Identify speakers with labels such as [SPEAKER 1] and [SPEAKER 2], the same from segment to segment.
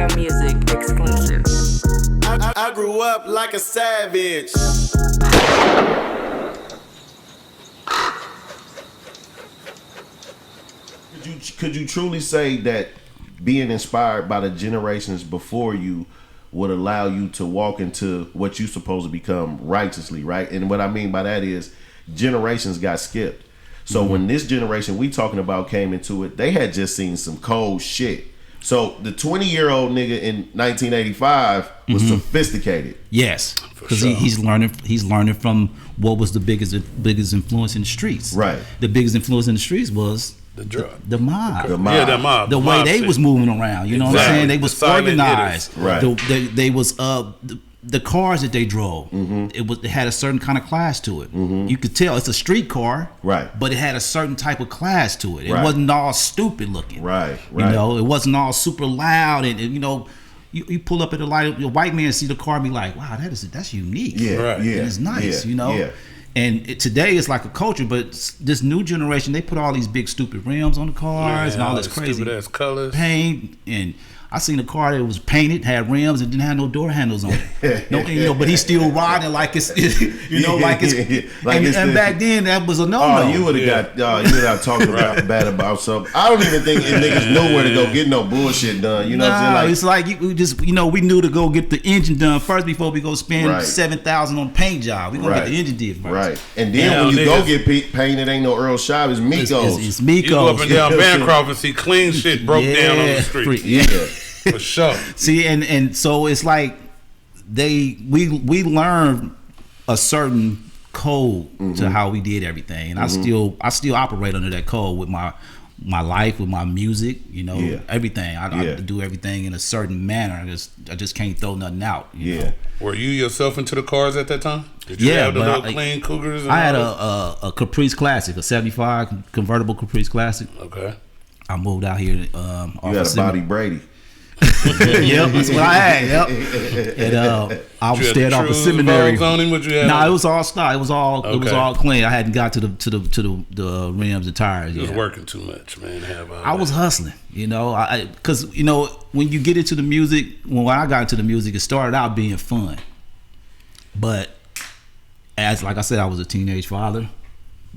[SPEAKER 1] Seagram Music exclusive.
[SPEAKER 2] I grew up like a savage.
[SPEAKER 3] Could you truly say that being inspired by the generations before you would allow you to walk into what you supposed to become righteously, right? And what I mean by that is generations got skipped. So when this generation we talking about came into it, they had just seen some cold shit. So the 20-year-old nigga in 1985 was sophisticated.
[SPEAKER 4] Yes, because he's learning from what was the biggest influence in the streets.
[SPEAKER 3] Right.
[SPEAKER 4] The biggest influence in the streets was
[SPEAKER 5] the drug,
[SPEAKER 4] the mob.
[SPEAKER 3] The mob.
[SPEAKER 5] Yeah, the mob.
[SPEAKER 4] The way they was moving around. You know what I'm saying? They was organized.
[SPEAKER 3] Right.
[SPEAKER 4] They was the cars that they drove. It had a certain kind of class to it. You could tell it's a street car.
[SPEAKER 3] Right.
[SPEAKER 4] But it had a certain type of class to it. It
[SPEAKER 3] Right.
[SPEAKER 4] wasn't all stupid looking.
[SPEAKER 3] Right.
[SPEAKER 4] You know, it wasn't all super loud and you know. You pull up at the light, your white man see the car and be like, wow, that's unique.
[SPEAKER 3] Yeah,
[SPEAKER 5] right.
[SPEAKER 3] yeah.
[SPEAKER 4] And it's nice,
[SPEAKER 3] yeah,
[SPEAKER 4] you know?
[SPEAKER 3] Yeah.
[SPEAKER 4] And today it's like a culture, but this new generation, they put all these big stupid rims on the cars and all this crazy
[SPEAKER 5] stupid ass colors.
[SPEAKER 4] paint. And I seen a car that was painted, had rims, and didn't have no door handles on it. No, you know, but he's still riding like it's, you know, like it's. And back then that was a no-no.
[SPEAKER 3] Oh, you would have got, you would have talking about bad about something. I don't even think niggas know where to go get no bullshit done. You know what I'm saying? Like,
[SPEAKER 4] it's like we just, you know, we knew to go get the engine done first before we go spend $7,000 on a paint job. We gonna get the engine did first.
[SPEAKER 3] Right. And then when you go get painted, ain't no Earl Shop, it's Migos.
[SPEAKER 4] It's Migos.
[SPEAKER 5] You go up and down Bancroft and see clean shit broke down on the street.
[SPEAKER 3] Yeah.
[SPEAKER 5] For sure.
[SPEAKER 4] See, and so it's like we learned a certain code to how we did everything, and I still operate under that code with my life, with my music, you know, everything. I do everything in a certain manner. I just can't throw nothing out. You know?
[SPEAKER 5] Were you yourself into the cars at that time? Did you have the little clean Cougars? And
[SPEAKER 4] I had a Caprice Classic, a '75 convertible Caprice Classic.
[SPEAKER 5] Okay.
[SPEAKER 4] I moved out here.
[SPEAKER 3] You had a Bobby Brady.
[SPEAKER 4] Yep, that's what I had. Yep. And I was staying off a seminary. Nah, it was all stock. It was all clean. I hadn't got to the rims and tires.
[SPEAKER 5] You was working too much, man.
[SPEAKER 4] I was hustling, you know, because you know when you get into the music. When I got into the music, it started out being fun, but like I said, I was a teenage father.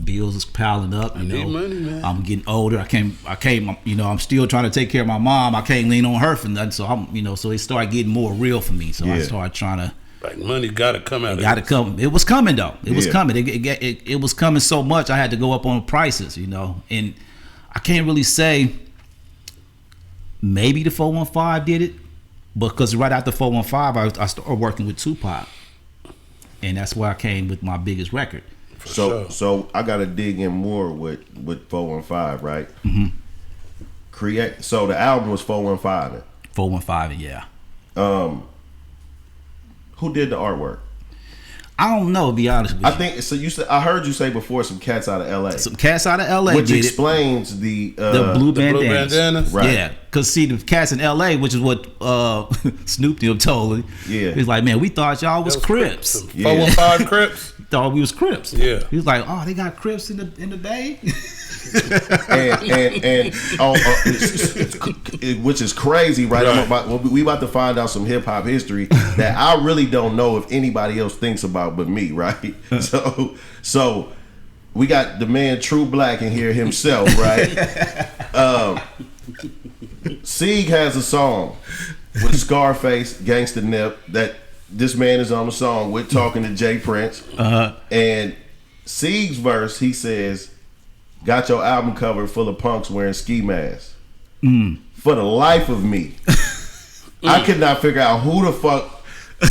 [SPEAKER 4] Bills is piling up, you know.
[SPEAKER 5] Money, man.
[SPEAKER 4] I'm getting older. I can't. You know, I'm still trying to take care of my mom. I can't lean on her for nothing. So I'm, you know, so it started getting more real for me. So I started trying to.
[SPEAKER 5] Like money got to come out.
[SPEAKER 4] It got to come. It was coming though. It was coming. It was coming so much. I had to go up on prices, you know. And I can't really say. Maybe the 415 did it, because right after 415, I started working with Tupac, and that's where I came with my biggest record.
[SPEAKER 3] So I gotta dig in more with 415, right? So the album was 415.
[SPEAKER 4] 415, yeah.
[SPEAKER 3] Who did the artwork?
[SPEAKER 4] I don't know, to be honest with you.
[SPEAKER 3] I think so. You said, I heard you say before, some cats out of LA.
[SPEAKER 4] Some cats out of LA,
[SPEAKER 3] which
[SPEAKER 4] did
[SPEAKER 3] explains
[SPEAKER 4] it.
[SPEAKER 3] the
[SPEAKER 4] blue bandanas.
[SPEAKER 3] Right.
[SPEAKER 4] Yeah, because see, the cats in LA, which is what Snoop Dogg told me.
[SPEAKER 3] Yeah,
[SPEAKER 4] he's like, man, we thought y'all was Crips.
[SPEAKER 5] 415 Crips.
[SPEAKER 4] Thought we was Crips.
[SPEAKER 5] Yeah.
[SPEAKER 4] He was like, oh, they got Crips in the Bay.
[SPEAKER 3] Which is crazy, right? We about to find out some hip hop history that I really don't know if anybody else thinks about but me, right? So we got the man True Black in here himself, right? Sieg has a song with Scarface, Gangsta Nip, that this man is on the song with, talking to Jay Prince. And Sieg's verse, he says, got your album cover full of punks wearing ski masks. For the life of me, I could not figure out who the fuck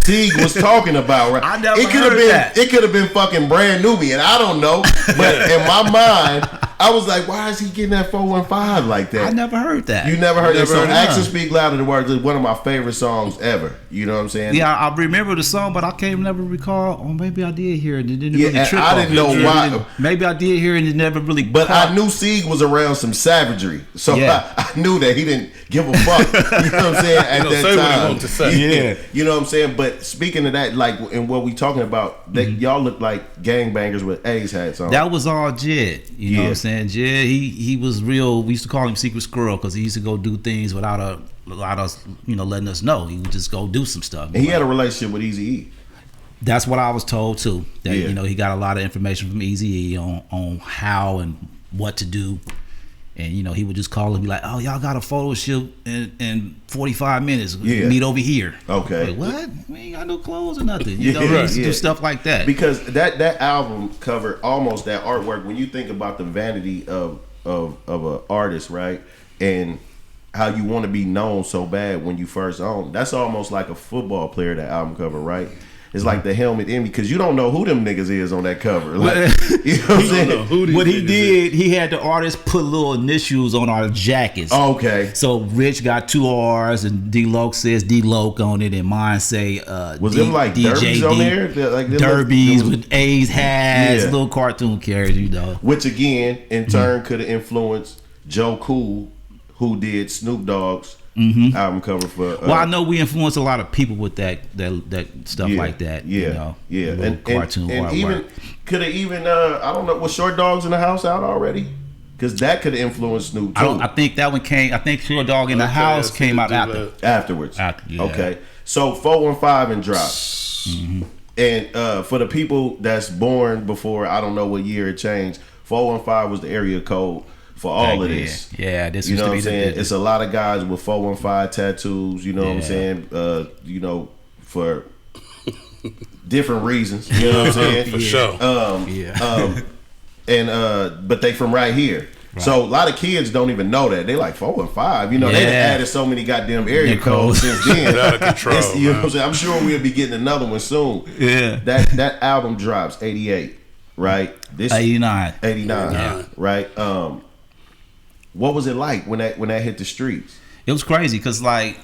[SPEAKER 3] Sieg was talking about. Right?
[SPEAKER 4] I never heard that.
[SPEAKER 3] It could have been fucking Brand Nubian. I don't know. But in my mind, I was like, why is he getting that 415 like that?
[SPEAKER 4] I never heard that.
[SPEAKER 3] You never heard that? So Actions Speak Louder Than Words is one of my favorite songs ever. You know what I'm saying?
[SPEAKER 4] Yeah, I remember the song, but I can't never recall. Or maybe I did hear it. It didn't really trip
[SPEAKER 3] I didn't know why.
[SPEAKER 4] Maybe I did hear it and it never really.
[SPEAKER 3] But I knew Sieg was around some savagery, so I knew that he didn't give a fuck. You know what I'm saying? At that
[SPEAKER 5] say
[SPEAKER 3] time,
[SPEAKER 5] what he wanted to say.
[SPEAKER 3] Yeah. You know what I'm saying? But speaking of that, like, and what we talking about, that y'all look like gangbangers with A's hats on.
[SPEAKER 4] That was all Jed. You know what I'm saying? Jed, he was real. We used to call him Secret Squirrel because he used to go do things without allowed us, letting us know. He would just go do some stuff.
[SPEAKER 3] And he had a relationship with Eazy E.
[SPEAKER 4] That's what I was told too. That
[SPEAKER 3] Yeah.
[SPEAKER 4] he got a lot of information from Eazy E on how and what to do. And he would just call and be like, "Oh, y'all got a photo shoot in 45 minutes.
[SPEAKER 3] Yeah.
[SPEAKER 4] Meet over here."
[SPEAKER 3] Okay.
[SPEAKER 4] Like, what? We ain't got no clothes or nothing.
[SPEAKER 3] Yeah,
[SPEAKER 4] He used to
[SPEAKER 3] yeah.
[SPEAKER 4] do stuff like that.
[SPEAKER 3] Because that album covered almost that artwork. When you think about the vanity of an artist, right, and how you want to be known so bad when you first own, that's almost like a football player. That album cover, right? It's like the helmet envy because you don't know who them niggas is on that cover. Like, you know what I'm saying?
[SPEAKER 4] What he did, he had the artists put little initials on our jackets.
[SPEAKER 3] Okay.
[SPEAKER 4] So Rich got 2 R's and D-Loke says D-Loke on it, and mine say
[SPEAKER 3] was them like derbies on there? Like
[SPEAKER 4] derbies with A's hats,
[SPEAKER 3] Yeah.
[SPEAKER 4] little cartoon characters,
[SPEAKER 3] Which again, in turn, could have influenced Joe Cool, who did Snoop Dogg's album cover for.
[SPEAKER 4] Well, I know we influenced a lot of people with that stuff
[SPEAKER 3] Yeah,
[SPEAKER 4] like that.
[SPEAKER 3] yeah, yeah,
[SPEAKER 4] and cartoon
[SPEAKER 3] and
[SPEAKER 4] artwork.
[SPEAKER 3] even could have even I don't know, was Short Dogs in the House out already? Because that could have influenced Snoop too.
[SPEAKER 4] I think that one came. I think Short Dog in the House came out
[SPEAKER 3] Afterwards.
[SPEAKER 4] Yeah.
[SPEAKER 3] Okay, so 415 and dropped. And for the people that's born before, I don't know what year it changed. 415 was the area code for all of this.
[SPEAKER 4] Yeah, this
[SPEAKER 3] You
[SPEAKER 4] used
[SPEAKER 3] know
[SPEAKER 4] to
[SPEAKER 3] what
[SPEAKER 4] be
[SPEAKER 3] I'm saying?
[SPEAKER 4] the
[SPEAKER 3] It's a lot of guys with 415 tattoos, you know what I'm saying? For different reasons. You know what I'm saying?
[SPEAKER 5] For sure.
[SPEAKER 3] But they from right here. Right. So a lot of kids don't even know that. They like 415. They done added so many goddamn area codes since then.
[SPEAKER 5] Out of control.
[SPEAKER 3] You know what I'm saying? I'm sure we'll be getting another one soon.
[SPEAKER 4] Yeah.
[SPEAKER 3] That album drops 88, right? This
[SPEAKER 4] 89.
[SPEAKER 3] 89, right? What was it like when that hit the streets?
[SPEAKER 4] It was crazy because like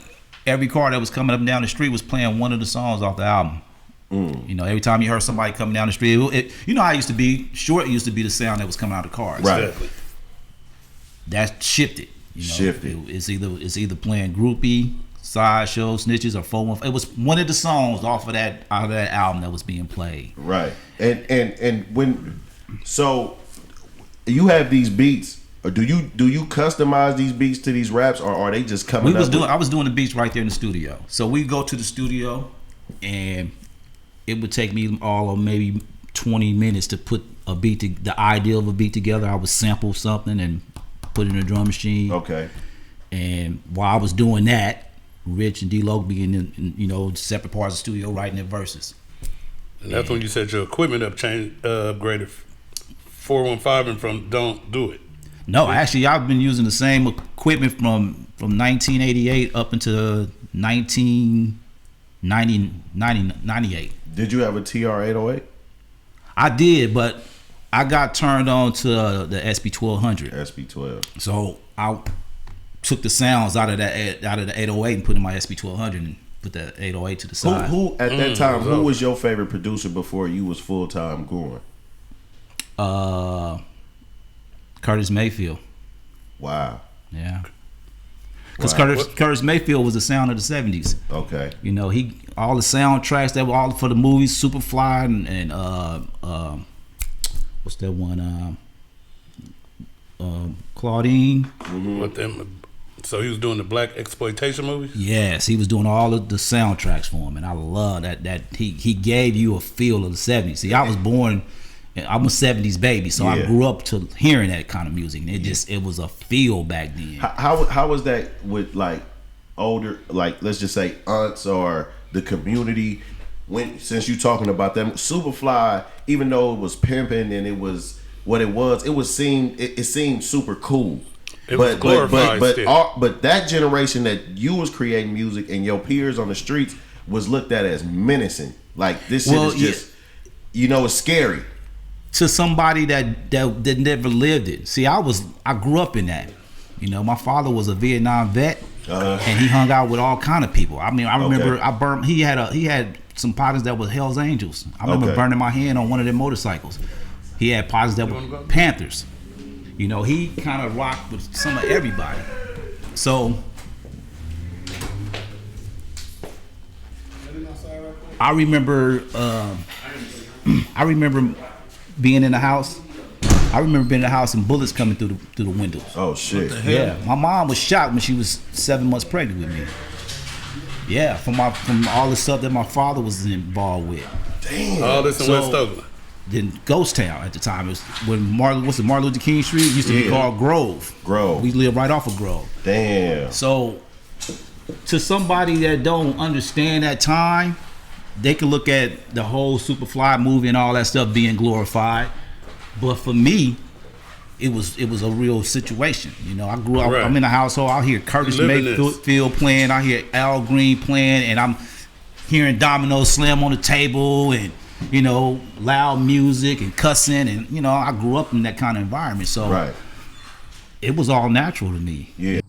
[SPEAKER 4] every car that was coming up and down the street was playing one of the songs off the album. Every time you heard somebody coming down the street, how it used to be. Short used to be the sound that was coming out of the cars.
[SPEAKER 3] Right.
[SPEAKER 5] Exactly.
[SPEAKER 4] That shifted.
[SPEAKER 3] Shifted.
[SPEAKER 4] It's either playing groupie, sideshow, snitches, or 415. It was one of the songs off of that album that was being played.
[SPEAKER 3] Right. And when so you have these beats. Or do you customize these beats to these raps, or are they just coming? I
[SPEAKER 4] was doing the beats right there in the studio. So we go to the studio, and it would take me all of maybe 20 minutes to put a beat, the idea of a beat together. I would sample something and put it in a drum machine.
[SPEAKER 3] Okay.
[SPEAKER 4] And while I was doing that, Rich and D-Loke being in separate parts of the studio writing their verses.
[SPEAKER 5] And that's when you said your equipment upgraded 415 and from Don't Do It.
[SPEAKER 4] No, actually, I've been using the same equipment from 1988 up until 1998.
[SPEAKER 3] Did you have a TR-808?
[SPEAKER 4] I did, but I got turned on to the SB1200.
[SPEAKER 3] SB12.
[SPEAKER 4] So I took the sounds out of the 808 and put in my SB1200 and put that 808 to the side.
[SPEAKER 3] Who at that time? Who was your favorite producer before you was full time going?
[SPEAKER 4] Curtis Mayfield.
[SPEAKER 3] Wow.
[SPEAKER 4] Yeah. Because
[SPEAKER 3] Wow.
[SPEAKER 4] Curtis Mayfield was the sound of the 70s.
[SPEAKER 3] Okay.
[SPEAKER 4] He all the soundtracks that were all for the movies, Superfly and what's that one? Claudine.
[SPEAKER 5] With them. So he was doing the black exploitation movies?
[SPEAKER 4] Yes, he was doing all of the soundtracks for him, and I love that he gave you a feel of the 70s. See, I was born, I'm a 70s baby, so I grew up to hearing that kind of music, and it was a feel back then.
[SPEAKER 3] How was that with like older, like let's just say aunts or the community? Since you talking about them, Superfly, even though it was pimping and it was what it seemed super cool. But that generation that you was creating music and your peers on the streets was looked at as menacing. Like this shit is just, it's scary
[SPEAKER 4] to somebody that never lived it. See, I grew up in that. My father was a Vietnam vet, and he hung out with all kind of people. I mean, I remember he had some partners that was Hell's Angels. I remember burning my hand on one of their motorcycles. He had partners that were Panthers. He kind of rocked with some of everybody. So I remember being in the house I remember being in the house and bullets coming through the windows.
[SPEAKER 3] Oh shit.
[SPEAKER 4] Yeah, my mom was shocked when she was 7 months pregnant with me. Yeah, from all the stuff that my father was involved with.
[SPEAKER 3] Damn.
[SPEAKER 5] All this in
[SPEAKER 4] So-
[SPEAKER 5] West Oakland.
[SPEAKER 4] Then Ghost Town at the time. It was when Martin Luther King Street used to be called Grove.
[SPEAKER 3] Grove.
[SPEAKER 4] We lived right off of Grove.
[SPEAKER 3] Damn.
[SPEAKER 4] So to somebody that don't understand that time, they can look at the whole Superfly movie and all that stuff being glorified. But for me, it was a real situation. You know, I grew up.
[SPEAKER 5] Right.
[SPEAKER 4] I'm in a household. I hear Curtis
[SPEAKER 5] Living this.
[SPEAKER 4] Mayfield playing. I hear Al Green playing, and I'm hearing dominoes slam on the table, and you know, loud music and cussing, and you know, I grew up in that kind of environment. So
[SPEAKER 3] Right.
[SPEAKER 4] it was all natural to me.
[SPEAKER 3] Yeah.